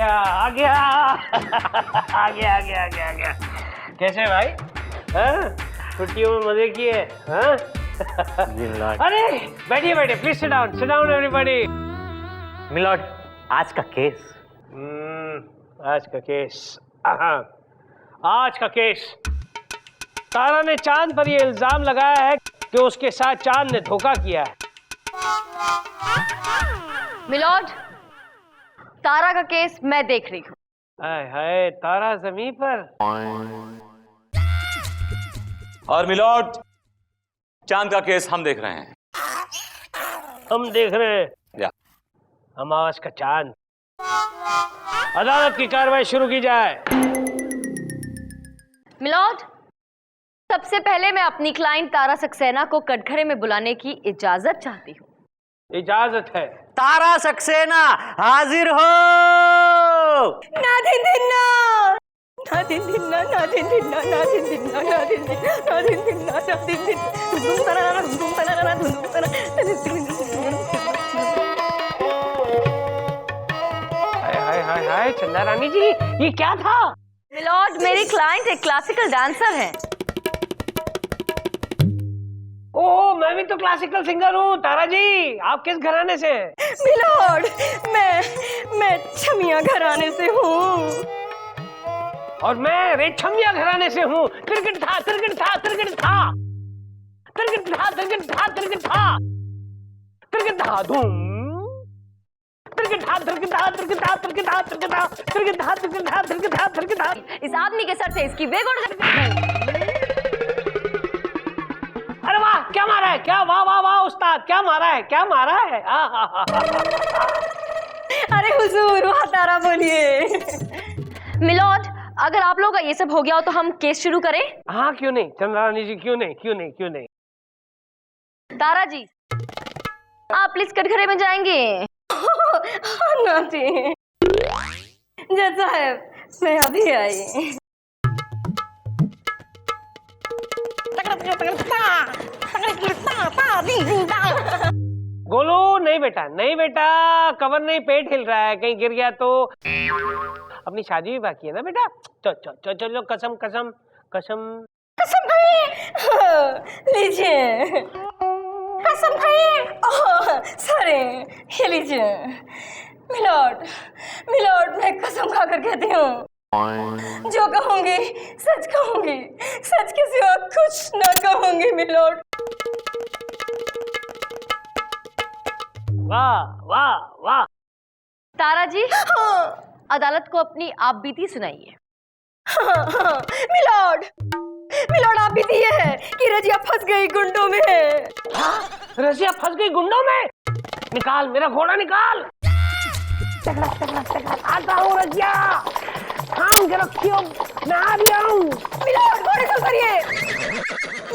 आ गया आ गया आ गया आ गया आ गया। कैसे भाई? छुट्टियों में मजे किए? अरे बैठिए बैठिए, please sit down everybody. Milord, आज का केस। आज का केस तारा ने चांद पर यह इल्जाम लगाया है कि उसके साथ चांद ने धोखा किया है। मिलॉर्ड, तारा का केस मैं देख रही हूँ। हाय हाय, तारा जमीन पर। और मिलॉर्ड, चांद का केस हम देख रहे हैं। हम देख रहे हैं या अमावस का चांद। अदालत की कार्रवाई शुरू की जाए। मिलॉर्ड, सबसे पहले मैं अपनी क्लाइंट तारा सक्सेना को कटघरे में बुलाने की इजाजत चाहती हूँ। इजाजत है। तारा सक्सेना हाजिर हो। नादिन दिन्ना, नादिन दिन्ना, नादिन दिन्ना, नादिन दिन्ना, नादिन दिन्ना, नादिन दिन्ना, नादिन दिन्ना, धुम तनाना, धुम तनाना, धुम तनाना। हाय हाय हाय, चंदा रानी जी, ये क्या था? मिलॉर्ड, मेरी क्लाइंट एक क्लासिकल डांसर है। ओह, मैं भी तो क्लासिकल सिंगर हूँ। तारा जी, आप किस घराने से हैं? मिलॉर्ड, मैं छमिया घराने से हूँ। और मैं रेछमिया घराने से हूँ। तिरगिट था, तिरगिट था, तिरगिट था, तिरगिट था, तिरगिट था, तिरगिट था, तिरगिट था, धूम, तिरगिट था, तिरगिट था, तिरगिट था, तिरगिट था, तिरगिट था, तिरगिट था, तिरगिट था, तिरगिट था, तिरगिट था। इस आदमी के सर से इसकी बेग उड़ गई। अरे वाह, क्या मारा है? क्या वाह वाह वाह उस्ताद, क्या मारा है? क्या मारा है? अरे हुजूर, वहाँ तारा बोलिए। मिलॉर्ड, अगर आप लोगों का ये सब हो गया हो तो हम केस शुरू करें? हाँ, क्यों नहीं चंद्रानी जी, क्यों नहीं, क्यों नहीं, क्यों नहीं। तारा जी, आप प्लीज कटघरे में जाएंगे। ना जी जज साहब, मैं अभी आई। गोलू, नहीं बेटा, नहीं बेटा, कवर नहीं, पेट हिल रहा है, कहीं गिर गया तो। अपनी शादी भी बाकी है ना बेटा। चलो चलो, कसम कसम कसम कसम खाइए। लीजिए, कसम खाइए। सॉरी, ये लीजिए। मिलॉर्ड, मिलॉर्ड, मैं कसम खाकर कहती हूँ, जो कहूंगी सच कहूंगी, सच के सिवा कुछ न कहूंगी। मिलॉर्ड। वाह वाह वाह। तारा जी, अदालत को अपनी आप बीती सुनाइए। मिलॉर्ड, मिलॉर्ड, आप बीती ये है कि रजिया फंस गई गुंडों में। रजिया फंस गई गुंडों में? निकाल मेरा घोड़ा, निकाल। आता हूँ रजिया, थाम के रखियो, मैं आ गया हूँ। मिलॉर्ड, घोड़े से उतरिए,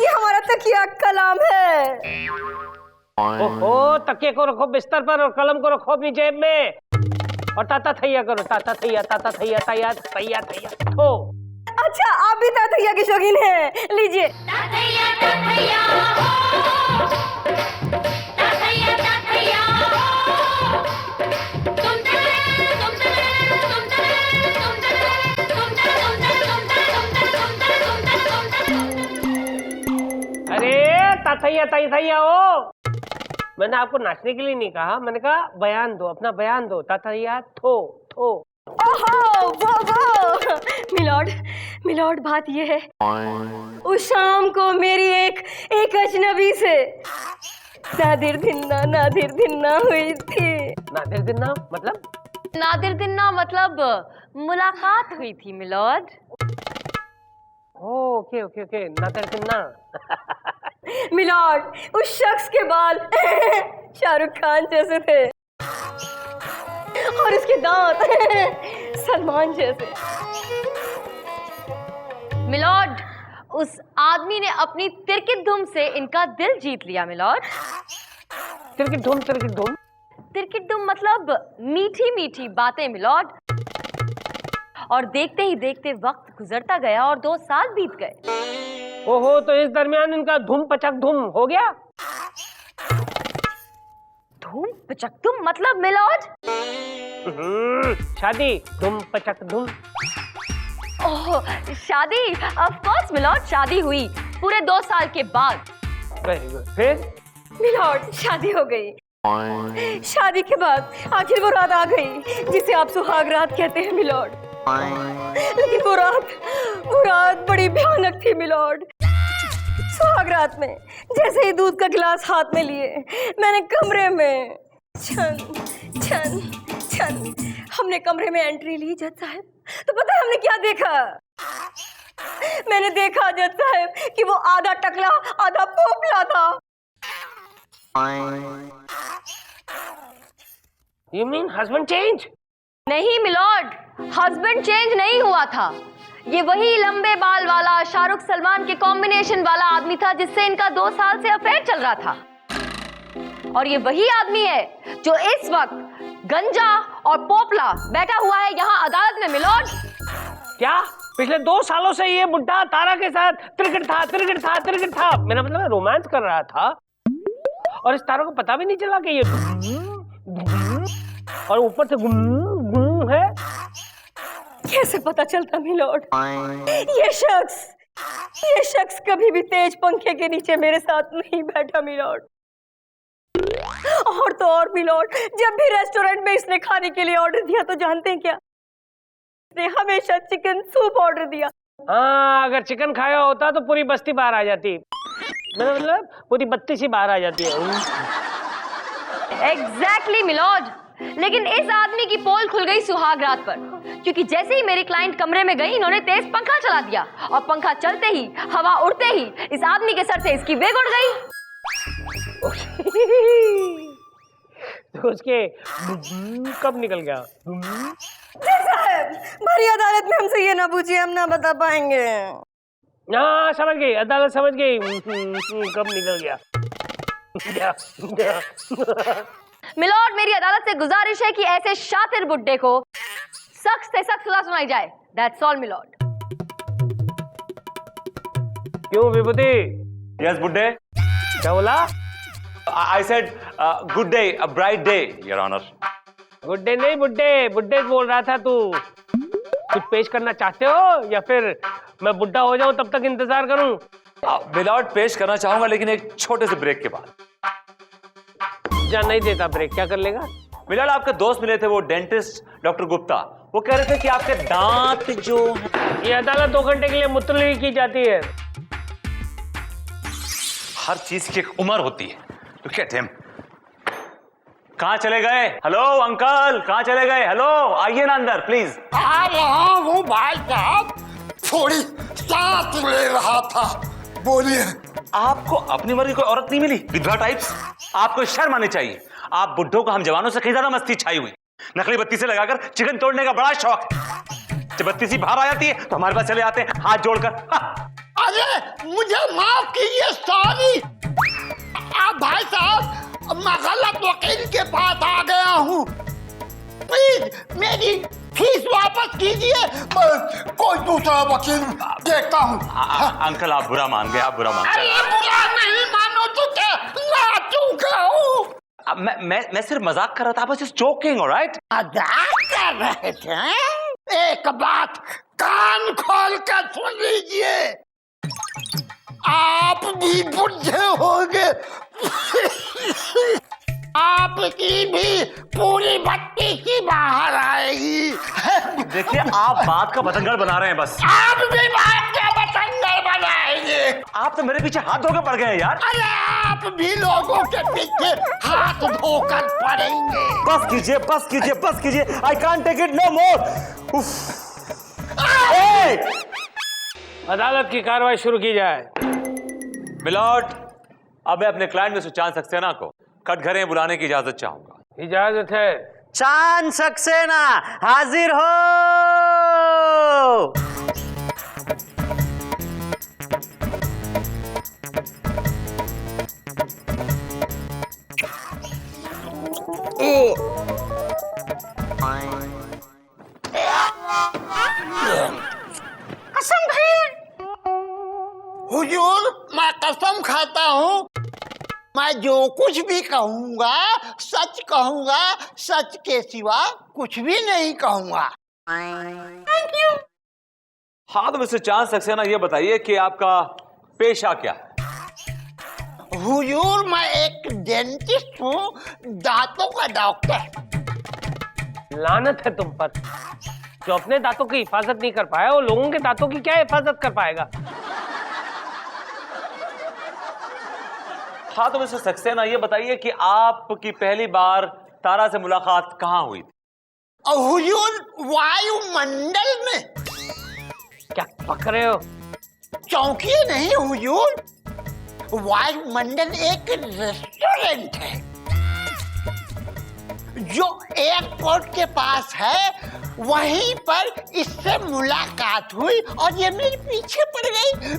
ये हमारा तकिया कलाम है। ओहो, तकिए को रखो बिस्तर पर और कलम को रखो अपनी जेब में, और ताता थैया करो, ताता थैया, ताता थैया, तैया तैया तैया। हो, अच्छा, आप भी तातैया के शौकीन हैं। लीजिए। तातैया तातैया हो, तातैया तातैया हो, तुम तले, तुम तले, तुम तले, तुम तले, तुम तले, तुम तले। अरे तातैया तैया हो, मैंने आपको नाचने के लिए नहीं कहा, मैंने कहा बयान दो, अपना बयान दो। तातैया थो थो। ओहो, वो मिलॉर्ड, मिलॉर्ड, बात ये है, उस शाम को मेरी एक अजनबी से नादिर दिन्ना हुई थी। नादिर दिन्ना मतलब? नादिर दिन्ना मतलब मुलाकात हुई थी milord. Okay okay okay, Nadir Dinna. Milord, उस शख्स के बाल शाहरुख खान जैसे थे और उसके दांत सलमान जैसे। मिलॉर्ड, उस आदमी ने अपनी तिरकित धुम से इनका दिल जीत लिया। मिलॉर्ड, तिरकित धुम, तिरकित धुम, तिरकित धुम मतलब मीठी मीठी बातें। मिलॉर्ड, और देखते ही देखते वक्त गुजरता गया और 2 साल बीत गए। ओहो, तो इस दरमियान इनका धुम पचक धुम हो गया। धूम पचक धूम मतलब मिलॉर्ड? शादी धूम पचक धूम। ओह शादी, ऑफ कोर्स मिलॉर्ड, शादी हुई पूरे 2 साल के बाद। Very good. फिर मिलॉर्ड शादी हो गई। शादी के बाद आखिर वो रात आ गई जिसे आप सुहाग रात कहते हैं मिलॉर्ड। लेकिन वो रात बड़ी भयानक थी मिलॉर्ड। सुहाग रात में जैसे ही दूध का गिलास हाथ में लिए मैंने कमरे में छन छन छन हमने कमरे में एंट्री ली जज साहब, तो पता है हमने क्या देखा? मैंने देखा जज साहब कि वो आधा टकला आधा पोपला था। You mean husband change? नहीं मिलॉर्ड, हस्बैंड चेंज नहीं हुआ था। ये वही लंबे बाल वाला शाहरुख सलमान के कॉम्बिनेशन वाला आदमी था जिससे इनका 2 साल से अफेयर चल रहा था। और ये वही आदमी है जो इस वक्त गंजा और पोपला बैठा हुआ है यहाँ अदालत में मिलॉर्ड। क्या पिछले 2 सालों से ये बुड्ढा तारा के साथ तिरकट था? मेरा मतलब रोमांस कर रहा था और इस तारा को पता भी नहीं चला कि ये और ऊपर से गुम है। कैसे पता चलता मिलॉर्ड? ये शख्स कभी भी तेज पंखे के नीचे मेरे साथ नहीं बैठा मिलॉर्ड। और तो और मिलॉर्ड, जब भी रेस्टोरेंट में इसने खाने के लिए ऑर्डर दिया तो जानते हैं क्या? इसने हमेशा चिकन सूप ऑर्डर दिया। हाँ, अगर चिकन खाया होता तो पूरी बस्ती बाहर आ जाती, मतलब पूरी बत्ती सी बाहर आ जाती है। एग्जैक्टली मिलॉर्ड, लेकिन इस आदमी की पोल खुल गई सुहाग रात पर, क्योंकि जैसे ही मेरी क्लाइंट कमरे में गई इन्होंने तेज पंखा चला दिया और पंखा चलते ही हवा उड़ते ही इस आदमी के सर से इसकी वेग उड़ गई। तो उसके कब निकल गया? साहब, भरी अदालत में हमसे ये ना पूछिए, हम ना बता पाएंगे। हाँ समझ गई, अदालत समझ गई कब निकल गया। मिलॉर्ड, मेरी अदालत से गुजारिश है कि ऐसे शातिर बुड्ढे को सख्त से सख्त सजा सुनाई जाए। That's all milord. क्यों विभूति? यस बुड्ढे। क्या बोला? I said good day, a bright day, your honour. Good day नहीं, बुड्ढे बोल रहा था तू। कुछ पेश करना चाहते हो या फिर मैं बुड्ढा हो जाऊं तब तक इंतजार करूं? विदाउट पेश करना चाहूंगा, लेकिन एक छोटे से ब्रेक के बाद। जा नहीं देता ब्रेक, क्या कर लेगा? मिलाड, आपके दोस्त मिले थे वो डेंटिस्ट डॉक्टर गुप्ता, वो कह रहे थे कि आपके दांत जो हैं। ये अदालत 2 घंटे के लिए मुत्तली की जाती है। हर चीज की एक उम्र होती है, तो कहते हैं। कहाँ चले गए? हेलो अंकल, कहाँ चले गए? हेलो, आइए ना अंदर प्लीज। आ रहा हूँ भाई साहब, थोड़ी सांस ले रहा था, बोलिए। आपको अपनी उम्र की कोई औरत नहीं मिली? विधवा टाइप्स। आपको शर्म आनी चाहिए। आप बुड्ढों को हम जवानों से कहीं ज्यादा मस्ती छाई हुई। नकली बत्ती से लगाकर चिकन तोड़ने का बड़ा शौक है। जब बत्ती सी बाहर आ जाती है तो हमारे पास चले आते हैं हाथ जोड़कर। अरे मुझे माफ कीजिए, सॉरी। आप भाई साहब, मैं गलत वकील के पास आ गया हूँ, प्लीज मेरी फीस वापस कीजिए, कोई दूसरा वकील देखता हूँ। अंकल आप बुरा मान गए, आप बुरा मान गए। अरे बुरा नहीं मानो तो क्या, मैं चूका हूँ। मैं सिर्फ मजाक कर रहा था, बस जोकिंग, ऑलराइट? मजाक कर रहे थे? एक बात कान खोल कर सुन लीजिए, आप भी बुढ़े होंगे, आपकी भी पूरी बत्ती ही बाहर आएगी। देखिए आप बात का बतंगड़ बना रहे हैं बस। आप भी बात का बतंगड़ बनाएंगे। आप तो मेरे पीछे हाथ धोकर पड़ गए हैं यार। अरे आप भी लोगों के पीछे हाथ धोकर पड़ेंगे। बस कीजिए, बस कीजिए, बस कीजिए। I can't take it no more. अदालत की कार्रवाई शुरू की जाए। मिलॉर्ड, अब मैं अपने क्लाइंट मिस्टर चांद सक्सेना को कटघरे बुलाने की इजाजत चाहूंगा। इजाजत है। चांद सक्सेना हाजिर हो। कसम खाइए। हुजूर, मैं कसम खाता हूँ मैं जो कुछ भी कहूंगा सच कहूंगा, सच के सिवा कुछ भी नहीं कहूंगा। Thank you. हाँ तो मिस्टर चांद सक्सेना ये बताइए कि आपका पेशा क्या है? हुजूर मैं एक डेंटिस्ट हूँ, दांतों का डॉक्टर। लानत है तुम पर, जो अपने दांतों की हिफाजत नहीं कर पाया वो लोगों के दांतों की क्या हिफाजत कर पाएगा। हाँ तो मिस्टर सक्सेना ये बताइए कि आपकी पहली बार तारा से मुलाकात कहाँ हुई थी? हुजूर वायुमंडल में। क्या पक रहे हो? चौंकिए नहीं हुजूर, वायुमंडल एक रेस्टोरेंट है जो एयरपोर्ट के पास है। वहीं पर इससे मुलाकात हुई और ये मेरे पीछे पड़ गई।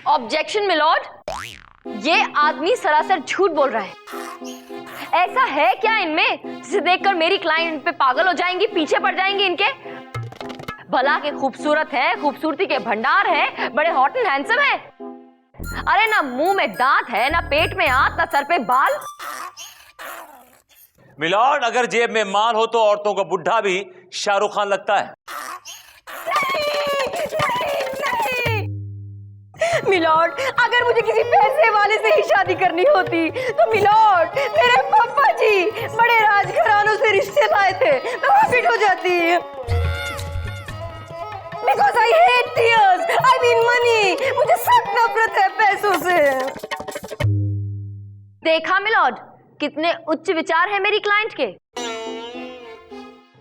ऑब्जेक्शन मिलॉर्ड, ये आदमी सरासर झूठ बोल रहा है। ऐसा है क्या इनमें जिसे देखकर मेरी क्लाइंट इन पे पागल हो जाएंगी, पीछे पड़ जाएंगी इनके? भला के खूबसूरत है, खूबसूरती के भंडार है, बड़े हॉट एंड हैंडसम है। अरे ना मुंह में दांत है, ना पेट में हाथ, ना सर पे बाल। मिलॉर्ड अगर जेब में माल हो तो औरतों का बुढ़ा भी शाहरुख खान लगता है। मिलॉर्ड अगर मुझे किसी पैसे वाले से ही शादी करनी होती तो मिलॉर्ड मेरे पापा जी बड़े राजघरानों से रिश्ते लाए थे, मैं वहां फिट हो जाती। Because I hate tears, I mean money, मुझे सख्त नफरत है पैसों से। देखा मिलॉर्ड कितने उच्च विचार है मेरी क्लाइंट के।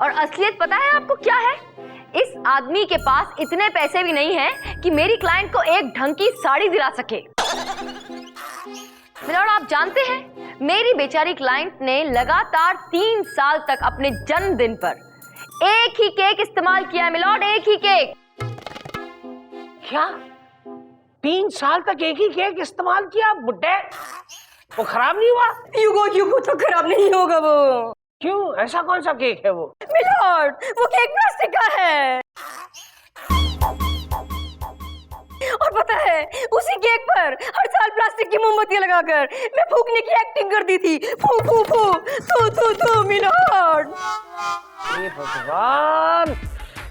और असलियत पता है आपको क्या है? इस आदमी के पास इतने पैसे भी नहीं हैं कि मेरी क्लाइंट को एक ढंग की साड़ी दिला सके। मिलॉर्ड आप जानते हैं मेरी बेचारी क्लाइंट ने लगातार 3 साल तक अपने जन्मदिन पर एक ही केक इस्तेमाल किया है मिलॉर्ड, एक ही केक। क्या 3 साल तक एक ही केक इस्तेमाल किया? बुड्ढे वो खराब नहीं हुआ? युगो तो खराब नहीं होगा वो। क्यों, ऐसा कौन सा केक है वो? मिलॉर्ड वो केक प्लास्टिक का है। और पता है उसी केक पर हर साल प्लास्टिक की मोमबत्तियां लगाकर मैं फूकने की एक्टिंग करती थी। फू फू फू तू तू मिलॉर्ड। हे भगवान,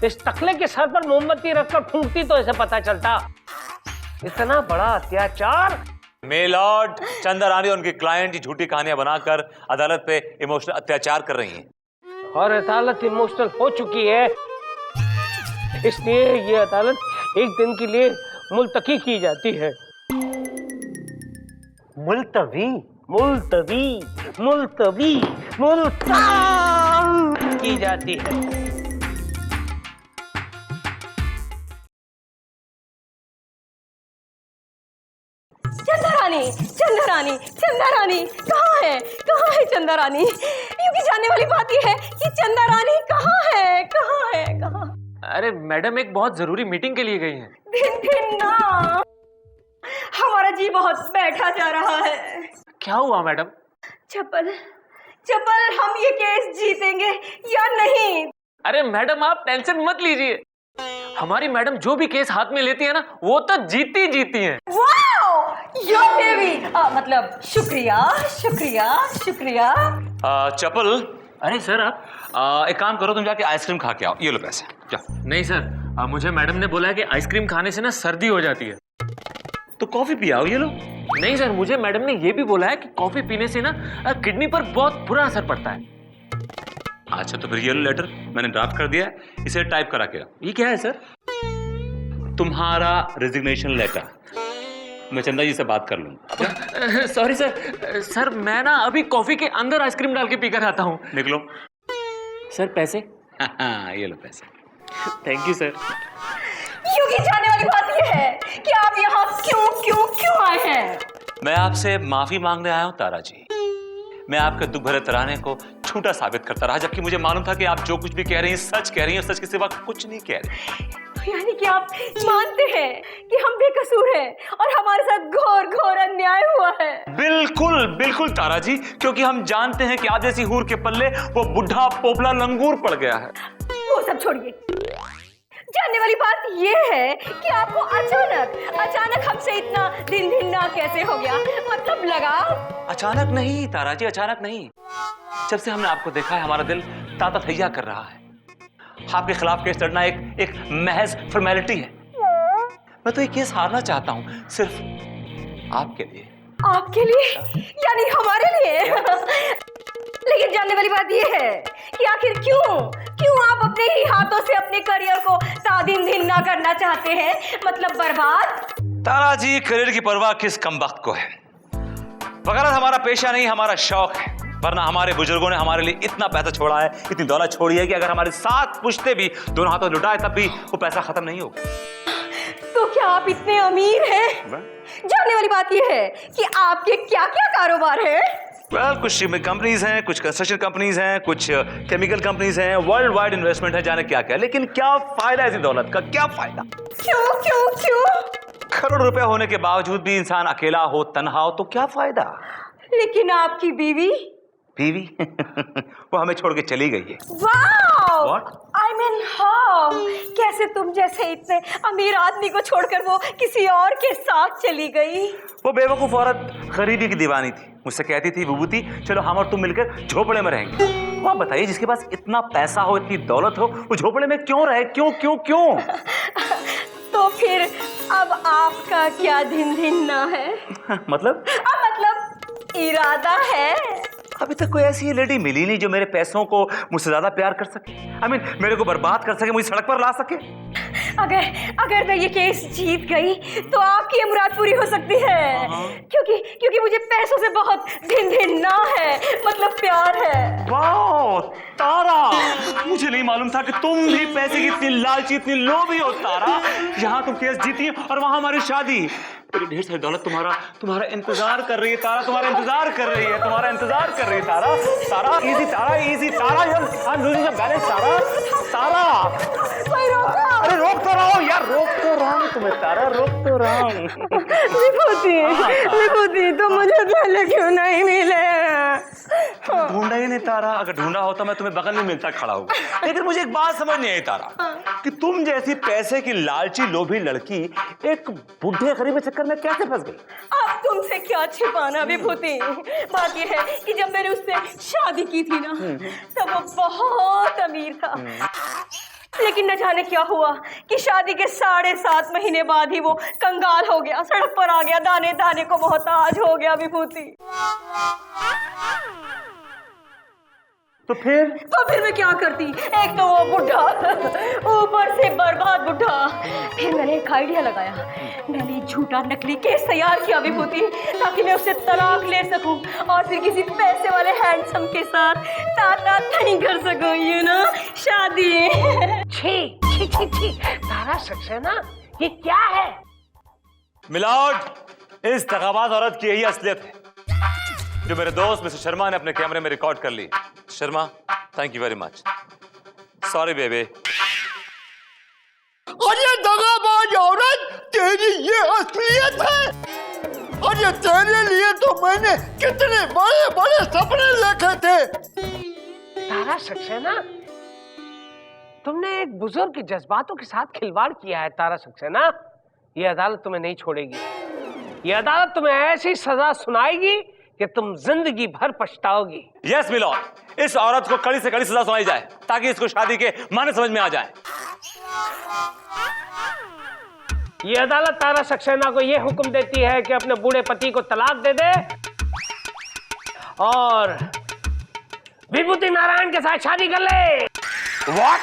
इस टकले के सर पर मोमबत्ती रखकर फूंकती तो ऐसे पता चलता। इतना बड़ा अत्याचार। मिलॉर्ड चंदा रानी और उनकी क्लाइंट की झूठी कहानियां बनाकर अदालत पे इमोशनल अत्याचार कर रही हैं और अदालत इमोशनल हो चुकी है, इसलिए ये अदालत एक दिन के लिए मुलतकी की जाती है। मुलतवी? मुलतवी मुलतवी मुलतवी की जाती है। चंदा रानी कहाँ है चंदा रानी? क्योंकि जानने वाली बात यह है कि चंदा रानी कहाँ है? अरे मैडम एक बहुत जरूरी मीटिंग के लिए गई हैं। दिन ना हमारा जी बहुत बैठा जा रहा है। क्या हुआ मैडम? चप्पल हम ये केस जीतेंगे या नहीं? अरे मैडम आप टेंशन मत लीजिए, हमारी मैडम जो भी केस हाथ में लेती है ना वो तो जीती हैं। योर बेबी, मतलब शुक्रिया। चपल। अरे सर आप एक काम करो, तुम जाके आइसक्रीम खा के आओ, ये लो पैसे जाओ। नहीं सर, मुझे मैडम ने बोला है कि आइसक्रीम खाने से ना सर्दी हो जाती है। तो कॉफी पियाओ, ये लो। नहीं सर, मुझे मैडम ने ये भी बोला है कि कॉफी पीने से ना किडनी पर बहुत बुरा असर पड़ता है। अच्छा तो फिर ये लो लेटर, मैंने ड्राफ्ट कर दिया है, इसे टाइप करा के। ये क्या है सर? तुम्हारा रेजिग्नेशन लेटर। मैं चंदा जी से बात कर लूंगा। सॉरी सर मैं ना अभी कॉफी के अंदर आइसक्रीम डाल के पीकर आता हूँ। निकलो। सर पैसे? ये लो पैसे। Thank you sir. क्योंकि जानने वाली बात यह है कि आप यहाँ क्यों आए हैं? मैं आपसे माफी मांगने आया हूँ तारा जी। मैं आपके दुख भरे तराने को झूठा साबित करता रहा, जबकि मुझे मालूम था कि आप जो कुछ भी कह रही हैं सच कह रही हैं, सच के सिवा कुछ नहीं कह रही। यानी कि आप मानते हैं कि हम बेकसूर हैं और हमारे साथ घोर अन्याय हुआ है? बिल्कुल तारा जी, क्योंकि हम जानते हैं कि आप जैसी हूर के पल्ले वो बुढ़ा पोपला लंगूर पड़ गया है। वो सब छोड़िए, जानने वाली बात ये है कि आपको अचानक हमसे इतना दिन भिन्ना कैसे हो गया, मतलब लगाव? अचानक नहीं तारा जी, अचानक नहीं। जब से हमने आपको देखा है हमारा दिल ताता थैया कर रहा है। आपके खिलाफ केस लड़ना एक महज फॉर्मेलिटी है। मैं तो ये केस हारना चाहता हूं सिर्फ आपके लिए। आपके लिए? यानी हमारे लिए? लेकिन जानने वाली बात यह है कि आखिर क्यों आप अपने ही हाथों से अपने करियर को तादिन दिन ना करना चाहते हैं, मतलब बर्बाद? तारा जी, करियर की परवाह किस कमबख्त को है। वगैरह हमारा पेशा नहीं, हमारा शौक है। वरना हमारे बुजुर्गों ने हमारे लिए इतना पैसा छोड़ा है, इतनी दौलत छोड़ी है कि अगर हमारे 7 पुश्ते भी दोनों हाथों लुटाए तब भी वो पैसा खत्म नहीं होगा। तो क्या आप इतने अमीर हैं? जानने वाली बात यह है कि आपके क्या क्या कारोबार है? कुछ शिपिंग कंपनीज हैं, कुछ कंस्ट्रक्शन कंपनीज हैं, कुछ केमिकल कंपनीज हैं, वर्ल्ड वाइड इन्वेस्टमेंट है, जाने क्या क्या। लेकिन क्या फायदा है इस दौलत का, क्या फायदा? क्यों? करोड़ रुपए होने के बावजूद भी इंसान अकेला हो, तन्हा हो तो क्या फायदा? लेकिन आपकी बीवी वो हमें छोड़ के चली गई है। Wow! What? I mean, how? कैसे तुम जैसे इतने अमीर आदमी को छोड़कर वो किसी और के साथ चली गई? वो बेवकूफ औरत गरीबी की दीवानी थी। मुझसे कहती थी विभूति चलो हम और तुम मिलकर झोपड़े में रहेंगे। वो आप बताइए, जिसके पास इतना पैसा हो, इतनी दौलत हो, वो झोपड़े में क्यों रहे? क्यों? तो फिर अब आपका क्या दिन ना है? मतलब इरादा है? अभी तक कोई ऐसी लेडी मिली नहीं जो मेरे पैसों को मुझसे ज्यादा प्यार कर सके। मेरे को बर्बाद कर सके, मुझे सड़क पर ला सके। अगर मैं ये केस जीत गई तो आपकी ये मुराद पूरी हो सकती है। क्योंकि मुझे पैसों से बहुत दिन ना है, मतलब प्यार है। वाह तारा, मुझे नहीं मालूम था कि तुम भी पैसे की इतनी लालची, इतनी लोभी हो तारा। यहाँ तुम केस जीती और वहां हमारी शादी। तेरी ढेर सारी दौलत तुम्हारा इंतजार कर रही है तारा, तुम्हारा इंतजार कर रही है Tara. Easy Tara, I am losing the balance Tara. अरे रोक तो रहा हूं यार, रोक तो रहा हूं तुम्हें तारा, रोक तो रहा हूं। विभूति तो मुझे पहले क्यों नहीं मिले? ढूंढा ही नहीं तारा, अगर ढूंढा होता मैं तुम्हें बगल में मिलता खड़ा हूँ। लेकिन मुझे एक बात समझ नहीं आई तारा कि तुम जैसी पैसे की लालची लोभी लड़की एक बुढ़े गरीब के चक्कर में कैसे फंस गई? अब तुमसे क्या छिपाना विभूति। बात यह है कि जब मैंने उससे शादी की थी ना, तब वो बहुत अमीर था। लेकिन न जाने क्या हुआ कि शादी के 7.5 महीने बाद ही वो कंगाल हो गया, सड़क पर आ गया, दाने दाने को मोहताज हो गया विभूति। तो फिर मैं क्या करती? एक तो वो बुढ़ा, ऊपर से बर्बाद बुढ़ा। फिर मैंने एक आइडिया लगाया। मैंने झूठा नकली केस तैयार किया विभूति, ताकि मैं उससे तलाक ले सकूं और फिर किसी पैसे वाले हैंडसम के साथ ताता नहीं कर सकूं, यू नो, शादी। छी तारा सक्सेना, ये क्या है? मिलावट इस तकाबाज औरत की यही असलियत है जो मेरे दोस्त मिस्टर शर्मा ने अपने कैमरे में रिकॉर्ड कर ली। Sharma, thank you very much. Sorry baby. अरे दगाबाज औरत, तेरी ये असलियत है? अरे तेरे लिए तो मैंने कितने बड़े बड़े सपने देखे थे। तारा सक्सेना, तुमने एक बुजुर्ग के जज्बातों के साथ खिलवाड़ किया है तारा सक्सेना। ये अदालत तुम्हें नहीं छोड़ेगी। ये अदालत तुम्हें ऐसी सजा सुनाएगी कि तुम जिंदगी भर पछताओगी। यस मिलॉर्ड, इस औरत को कड़ी से कड़ी सजा सुनाई जाए ताकि इसको शादी के माने समझ में आ जाए। ये अदालत तारा सक्सेना को यह हुक्म देती है कि अपने बूढ़े पति को तलाक दे दे और विभूति नारायण के साथ शादी कर ले। What?